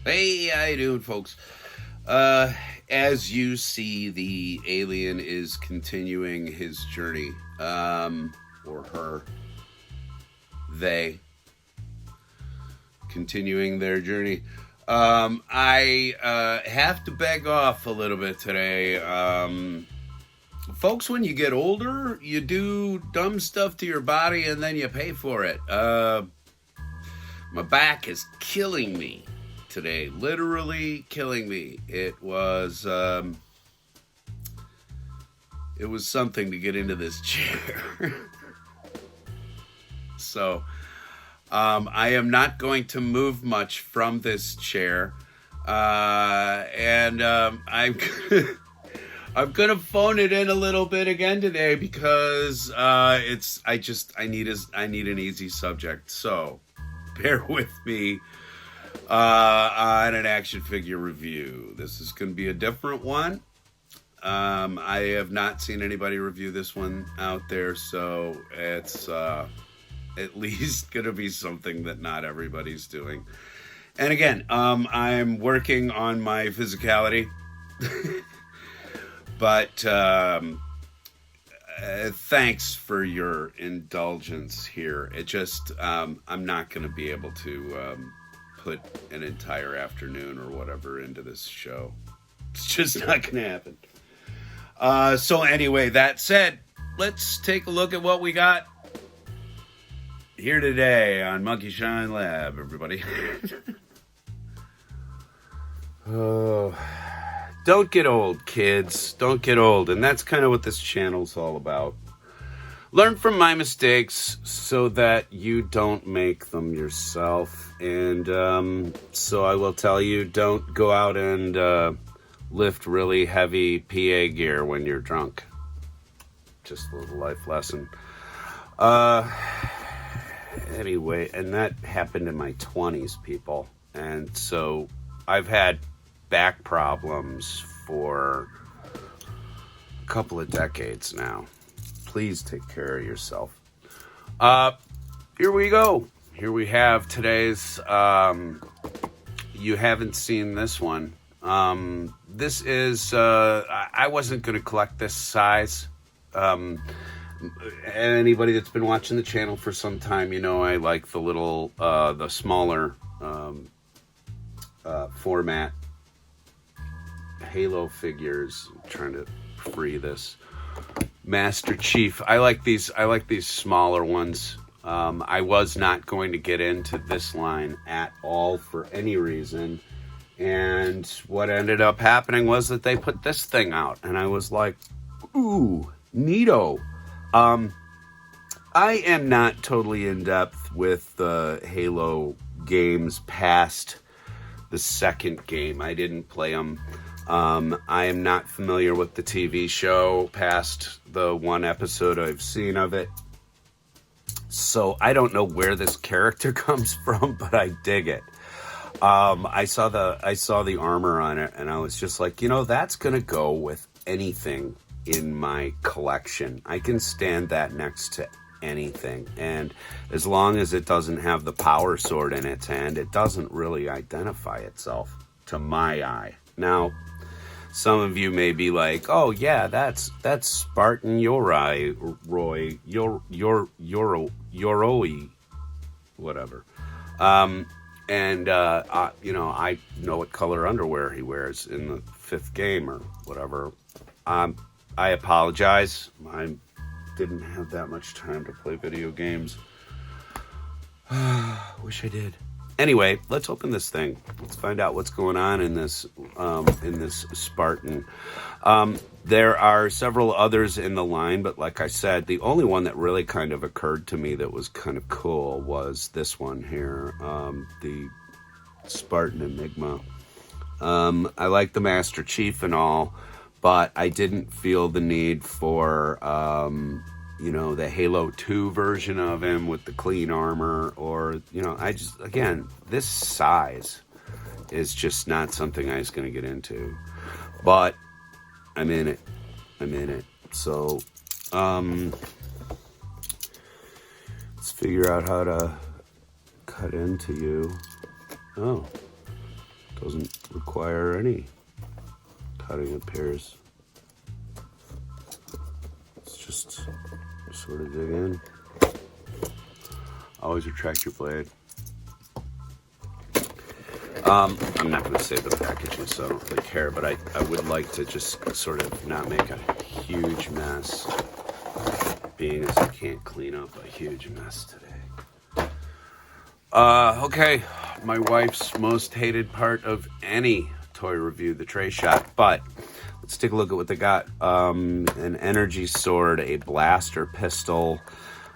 Hey, how you doing, folks? As you see, the alien is continuing his journey, or her, they, continuing their journey. I have to beg off a little bit today. Folks, when you get older, you do dumb stuff to your body and then you pay for it. My back is killing me today, literally killing me. It was something to get into this chair. So I am not going to move much from this chair, and I'm I'm gonna phone it in a little bit again today because I need an easy subject. So bear with me on an action figure review. This is going to be a different one. I have not seen anybody review this one out there, so it's at least going to be something that not everybody's doing. And again, I'm working on my physicality, but thanks for your indulgence here. It just, I'm not going to be able to put an entire afternoon or whatever into this show. It's just not going to happen. So anyway, that said, let's take a look at what we got here today on Monkeyshine Lab, everybody. Oh, don't get old, kids. Don't get old. And that's kind of what this channel's all about. Learn from my mistakes so that you don't make them yourself. And so I will tell you, don't go out and lift really heavy PA gear when you're drunk. Just a little life lesson. Anyway, and that happened in my 20s, people. And so I've had back problems for a couple of decades now. Please take care of yourself. Here we go. Here we have today's, you haven't seen this one. This is, I wasn't going to collect this size. Anybody that's been watching the channel for some time, you know I like the little, the smaller format Halo figures. I'm trying to free this Master Chief. I like these smaller ones. I was not going to get into this line at all for any reason. And what ended up happening was that they put this thing out. And I was like, ooh, neato. I am not totally in depth with the Halo games past the second game. I didn't play them. I am not familiar with the TV show past the one episode I've seen of it. So I don't know where this character comes from, but I dig it. I saw the armor on it and I was just like, you know, that's going to go with anything in my collection. I can stand that next to anything. And as long as it doesn't have the power sword in its hand, it doesn't really identify itself to my eye. Now, some of you may be like, oh yeah, that's Spartan Yoroi, whatever. You know, I know what color underwear he wears in the 5th game or whatever. I apologize. I didn't have that much time to play video games. Wish I did. Anyway, let's open this thing. Let's find out what's going on in this Spartan. There are several others in the line, but like I said, the only one that really kind of occurred to me that was kind of cool was this one here, the Spartan Enigma. I like the Master Chief and all, but I didn't feel the need for you know, the Halo 2 version of him with the clean armor, or, you know, again, this size is just not something I was going to get into, but I'm in it. So, let's figure out how to cut into you. Oh, Doesn't require any cutting, it appears. It's just sort of dig in. Always retract your blade. I'm not going to say the packaging, so I don't really care, but I would like to just sort of not make a huge mess, being as I can't clean up a huge mess today. Okay, my wife's most hated part of any toy review, the tray shot, but let's take a look at what they got. An energy sword, a blaster pistol.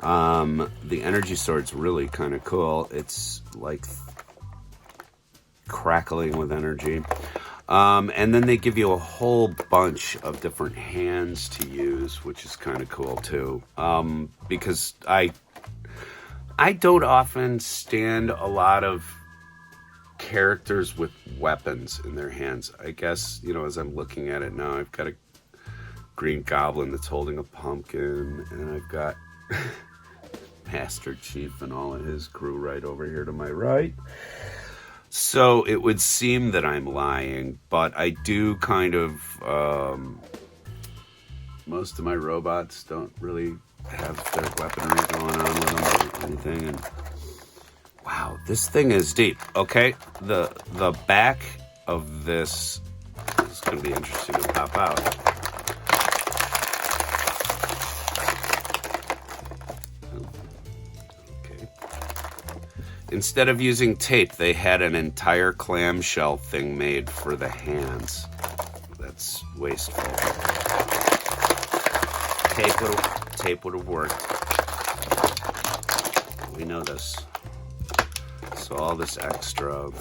The energy sword's really kind of cool. It's like crackling with energy. And then they give you a whole bunch of different hands to use, which is kind of cool too. Because I don't often stand a lot of characters with weapons in their hands. I guess, as I'm looking at it now, I've got a Green Goblin that's holding a pumpkin, and I've got Master Chief and all of his crew right over here to my right. So it would seem that I'm lying, but I do kind of, most of my robots don't really have their weaponry going on with them or anything. And wow, this thing is deep. Okay, the back of this is going to be interesting to pop out. Instead of using tape, they had an entire clamshell thing made for the hands. That's wasteful. Tape would have worked. We know this. So all this extra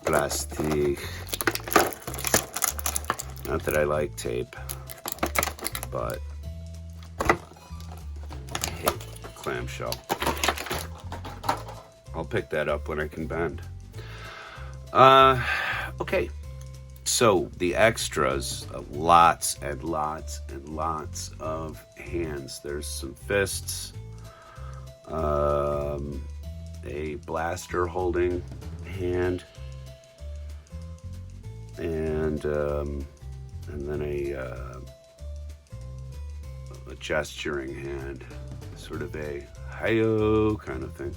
plastic. Not that I like tape, but I hate clamshell. I'll pick that up when I can bend. Okay. So the extras, lots and lots and lots of hands. There's some fists, a blaster holding hand, and then a gesturing hand, sort of a hi-yo kind of thing.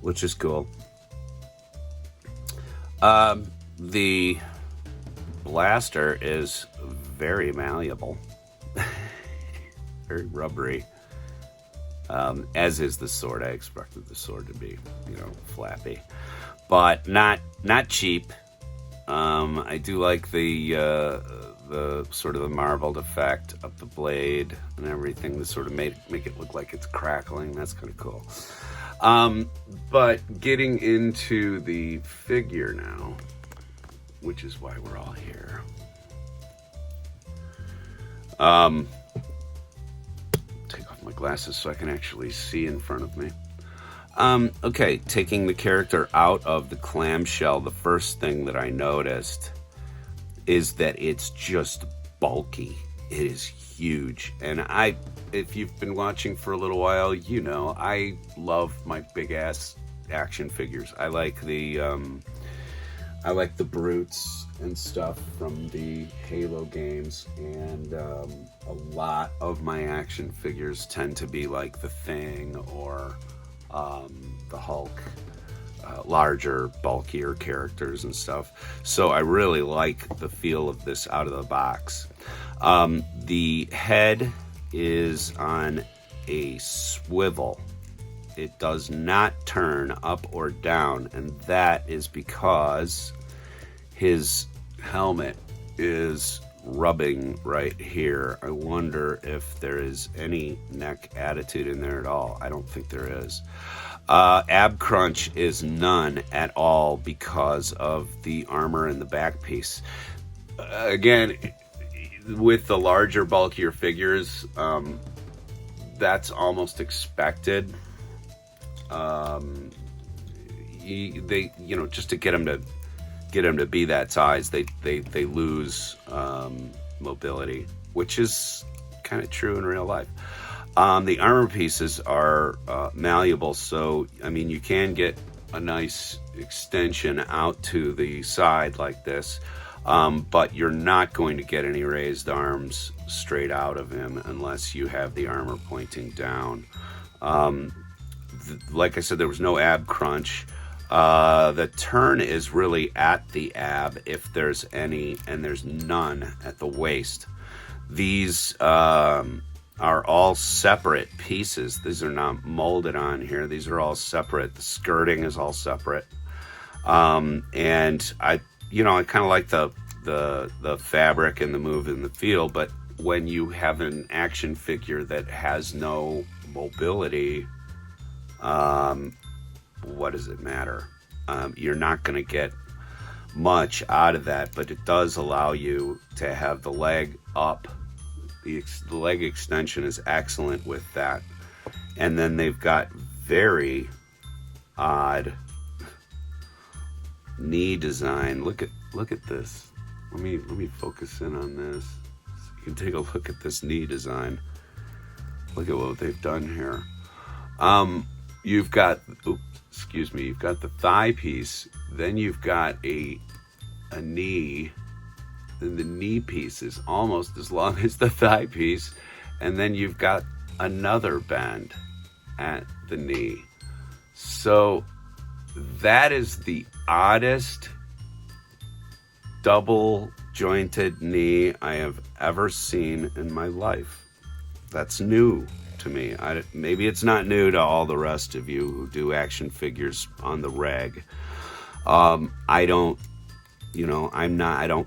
Which is cool. The blaster is very malleable, very rubbery, as is the sword. I expected the sword to be, flappy, but not cheap. I do like the sort of the marbled effect of the blade and everything to sort of make it look like it's crackling. That's kind of cool. But getting into the figure now, which is why we're all here. Take off my glasses so I can actually see in front of me. Okay, taking the character out of the clamshell, the first thing that I noticed is that it's just bulky. It is huge. And if you've been watching for a little while, I love my big ass action figures. I like the brutes and stuff from the Halo games, and a lot of my action figures tend to be like the Thing or the Hulk, larger, bulkier characters and stuff. So I really like the feel of this out of the box. The head is on a swivel. It does not turn up or down, and that is because his helmet is rubbing right here. I wonder if there is any neck attitude in there at all. I don't think there is. Ab crunch is none at all because of the armor and the back piece. Again, with the larger, bulkier figures, that's almost expected. Just to get them to be that size, they lose mobility, which is kind of true in real life. The armor pieces are malleable, so you can get a nice extension out to the side like this. But you're not going to get any raised arms straight out of him unless you have the armor pointing down. Like I said, there was no ab crunch. The turn is really at the ab, if there's any, and there's none at the waist. These are all separate pieces. These are not molded on here. These are all separate. The skirting is all separate. And I kind of like the fabric and the move and the feel, but when you have an action figure that has no mobility, what does it matter? You're not going to get much out of that, but it does allow you to have the leg up. The leg extension is excellent with that. And then they've got very odd knee design. Look at this. Let me focus in on this so you can take a look at this knee design. Look at what they've done here. You've got you've got the thigh piece, then you've got a knee, then the knee piece is almost as long as the thigh piece, and then you've got another bend at the knee. So that is the oddest double jointed knee I have ever seen in my life. That's new to me. Maybe it's not new to all the rest of you who do action figures on the reg. I don't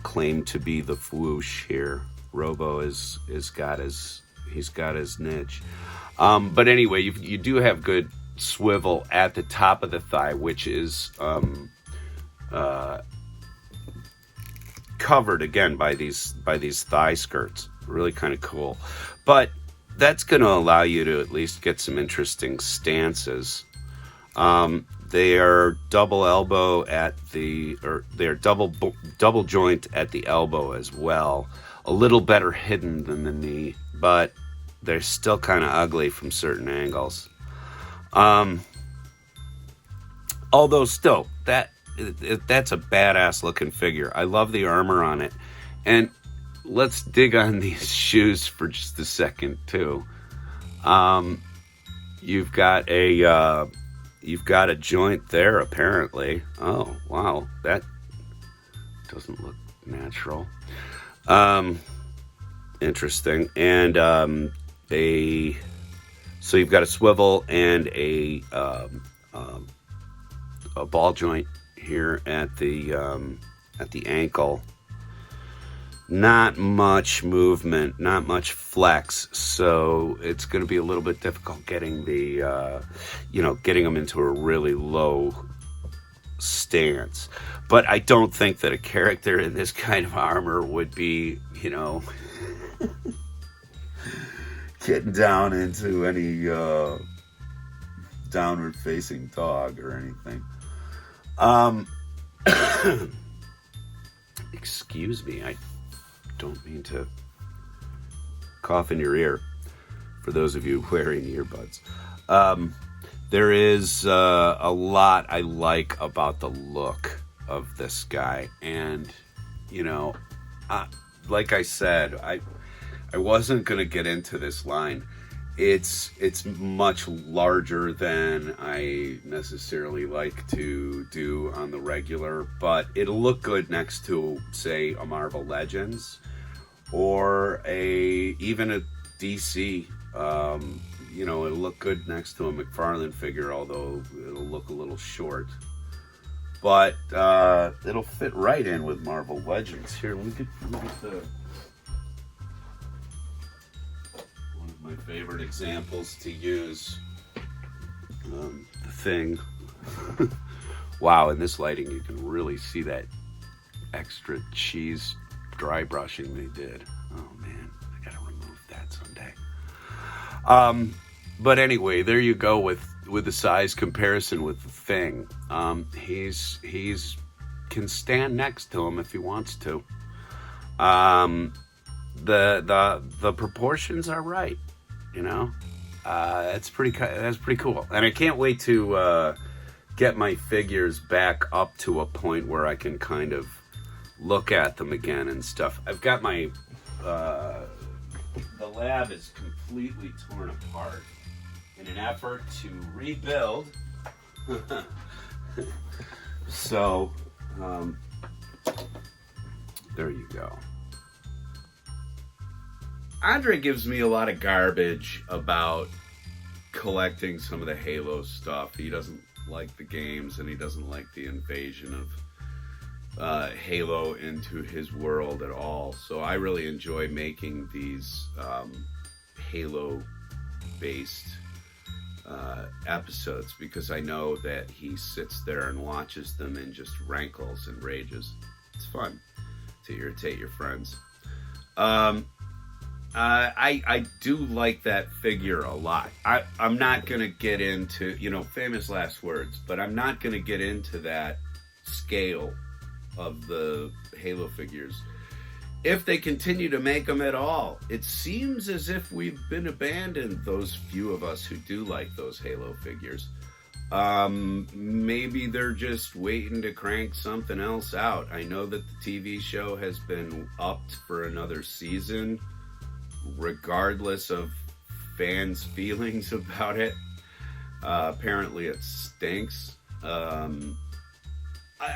claim to be the whoosh here. Robo is got his niche. But anyway, you do have good swivel at the top of the thigh, which is covered again by these thigh skirts. Really kind of cool. But that's going to allow you to at least get some interesting stances. They are double elbow they're double joint at the elbow as well. A little better hidden than the knee, but they're still kind of ugly from certain angles. Although still, that's a badass looking figure. I love the armor on it. And let's dig on these shoes for just a second too. You've got a joint there apparently. Oh wow, that doesn't look natural. Interesting. And so you've got a swivel and a ball joint here at the ankle. Not much movement, not much flex, so it's going to be a little bit difficult getting getting them into a really low stance. But I don't think that a character in this kind of armor would be, getting down into any downward facing dog or anything. Excuse me, I don't mean to cough in your ear for those of you wearing earbuds. There is a lot I like about the look of this guy, and like I said, I wasn't gonna get into this line. It's much larger than I necessarily like to do on the regular, but it'll look good next to, say, a Marvel Legends or even a DC. It'll look good next to a McFarlane figure, although it'll look a little short. But it'll fit right in with Marvel Legends. Here, let me get the my favorite examples to use. The Thing. Wow, in this lighting you can really see that extra cheese dry brushing they did. Oh man, I gotta remove that someday. But anyway, there you go with the size comparison with the Thing. He's can stand next to him if he wants to. The proportions are right. That's pretty cool, and I can't wait to get my figures back up to a point where I can kind of look at them again and stuff. I've got my, the lab is completely torn apart in an effort to rebuild. So, there you go. Andre gives me a lot of garbage about collecting some of the Halo stuff. He doesn't like the games, and he doesn't like the invasion of Halo into his world at all. So I really enjoy making these Halo-based episodes, because I know that he sits there and watches them and just rankles and rages. It's fun to irritate your friends. I do like that figure a lot. I'm not going to get into, famous last words, but I'm not going to get into that scale of the Halo figures if they continue to make them at all. It seems as if we've been abandoned, those few of us who do like those Halo figures. Maybe they're just waiting to crank something else out. I know that the TV show has been upped for another season, regardless of fans' feelings about it. Apparently it stinks.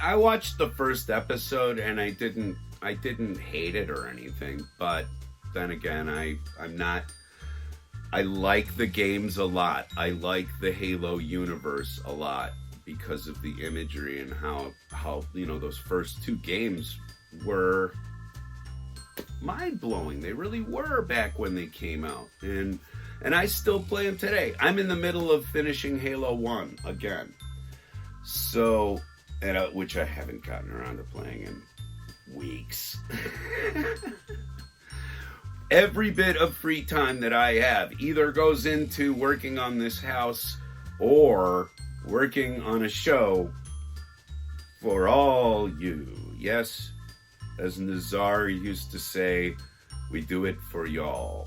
I watched the first episode and I didn't hate it or anything, but then again, I like the games a lot. I like the Halo universe a lot because of the imagery and how those first two games were mind-blowing. They really were back when they came out, and I still play them today. I'm in the middle of finishing Halo 1 again, so which I haven't gotten around to playing in weeks. Every bit of free time that I have either goes into working on this house or working on a show for all you. Yes, as Nazar used to say, we do it for y'all.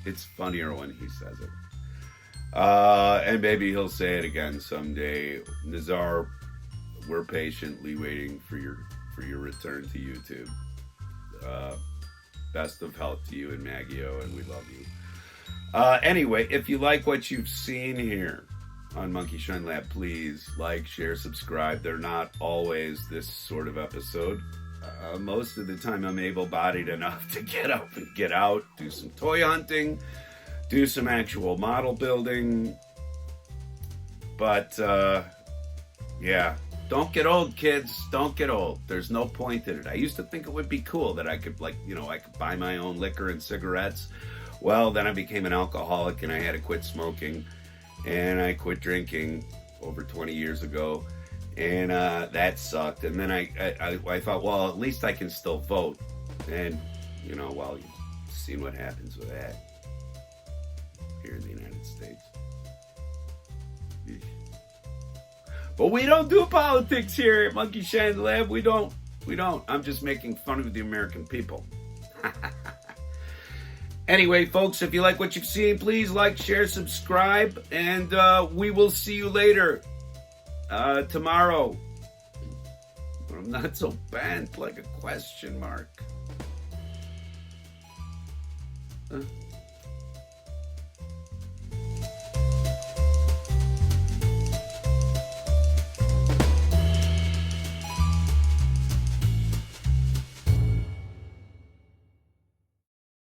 It's funnier when he says it. And maybe he'll say it again someday. Nazar, we're patiently waiting for your return to YouTube. Best of health to you and Maggio, and we love you. Anyway, if you like what you've seen here on Monkeyshine Lab, please like, share, subscribe. They're not always this sort of episode. Most of the time I'm able-bodied enough to get up and get out, do some toy hunting, do some actual model building. But, yeah. Don't get old, kids. Don't get old. There's no point in it. I used to think it would be cool that I could, I could buy my own liquor and cigarettes. Well, then I became an alcoholic and I had to quit smoking. And I quit drinking over 20 years ago. And that sucked. And then I thought, well, at least I can still vote. And, well, you've seen what happens with that here in the United States. But we don't do politics here at Monkeyshine Lab. We don't. I'm just making fun of the American people. Anyway, folks, if you like what you've seen, please like, share, subscribe, and we will see you later. Tomorrow. But I'm not so bent like a question mark.